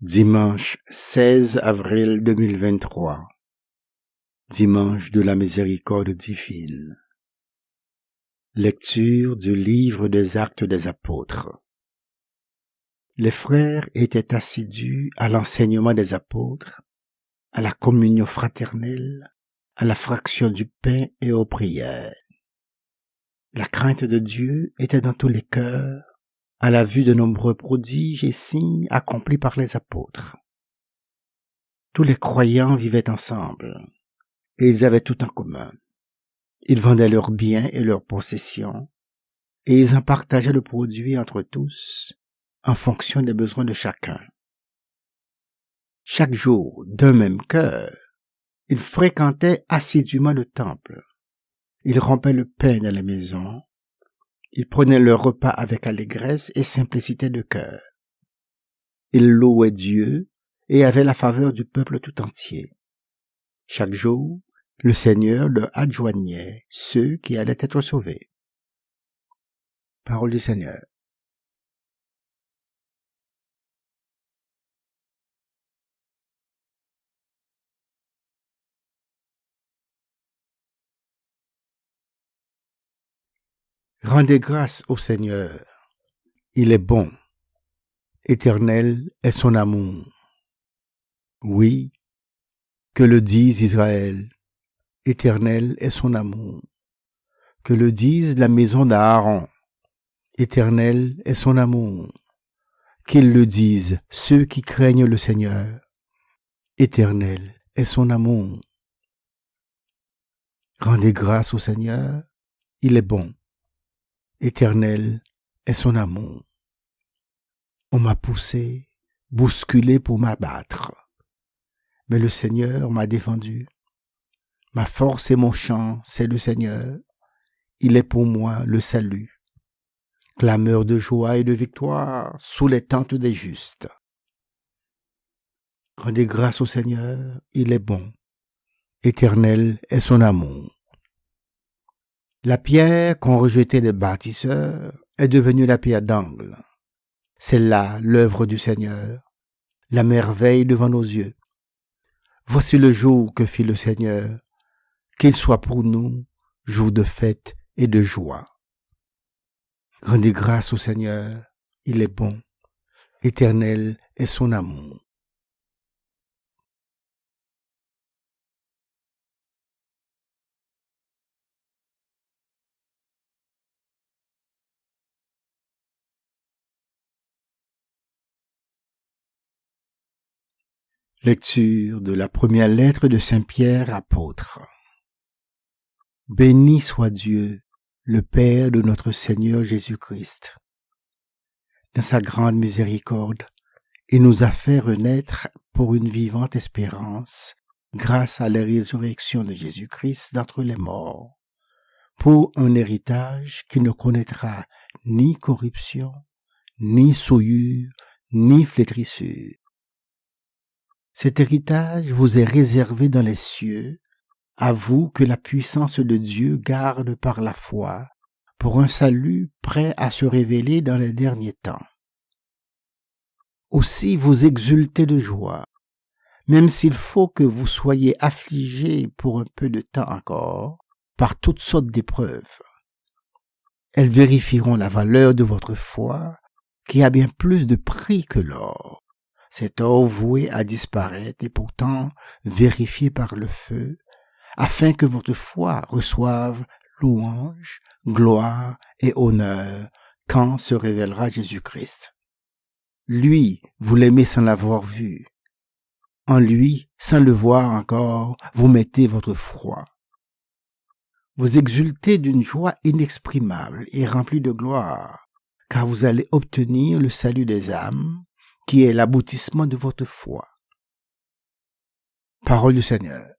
Dimanche 16 avril 2023. Dimanche de la miséricorde divine. Lecture du livre des Actes des Apôtres. Les frères étaient assidus à l'enseignement des apôtres, à la communion fraternelle, à la fraction du pain et aux prières. La crainte de Dieu était dans tous les cœurs, à la vue de nombreux prodiges et signes accomplis par les apôtres. Tous les croyants vivaient ensemble, et ils avaient tout en commun. Ils vendaient leurs biens et leurs possessions, et ils en partageaient le produit entre tous, en fonction des besoins de chacun. Chaque jour, d'un même cœur, ils fréquentaient assidûment le temple. Ils rompaient le pain dans les maisons. Ils prenaient leur repas avec allégresse et simplicité de cœur. Ils louaient Dieu et avaient la faveur du peuple tout entier. Chaque jour, le Seigneur leur adjoignait ceux qui allaient être sauvés. Parole du Seigneur. Rendez grâce au Seigneur. Il est bon. Éternel est son amour. Oui, que le dise Israël. Éternel est son amour. Que le dise la maison d'Aaron. Éternel est son amour. Qu'ils le disent ceux qui craignent le Seigneur. Éternel est son amour. Rendez grâce au Seigneur, il est bon. Éternel est son amour. On m'a poussé, bousculé pour m'abattre. Mais le Seigneur m'a défendu. Ma force et mon chant, c'est le Seigneur. Il est pour moi le salut. Clameur de joie et de victoire sous les tentes des justes. Rendez grâce au Seigneur, il est bon. Éternel est son amour. La pierre qu'ont rejetée les bâtisseurs est devenue la pierre d'angle. C'est là l'œuvre du Seigneur, la merveille devant nos yeux. Voici le jour que fit le Seigneur, qu'il soit pour nous jour de fête et de joie. Rendez grâce au Seigneur, il est bon. Éternel est son amour. Lecture de la première lettre de Saint Pierre apôtre. Béni soit Dieu, le Père de notre Seigneur Jésus-Christ. Dans sa grande miséricorde, il nous a fait renaître pour une vivante espérance, grâce à la résurrection de Jésus-Christ d'entre les morts, pour un héritage qui ne connaîtra ni corruption, ni souillure, ni flétrissure. Cet héritage vous est réservé dans les cieux, à vous que la puissance de Dieu garde par la foi, pour un salut prêt à se révéler dans les derniers temps. Aussi vous exultez de joie, même s'il faut que vous soyez affligés pour un peu de temps encore, par toutes sortes d'épreuves. Elles vérifieront la valeur de votre foi, qui a bien plus de prix que l'or. Cet or voué à disparaître et pourtant vérifié par le feu, afin que votre foi reçoive louange, gloire et honneur quand se révélera Jésus-Christ. Lui, vous l'aimez sans l'avoir vu. En lui, sans le voir encore, vous mettez votre foi. Vous exultez d'une joie inexprimable et remplie de gloire, car vous allez obtenir le salut des âmes, qui est l'aboutissement de votre foi. Parole du Seigneur.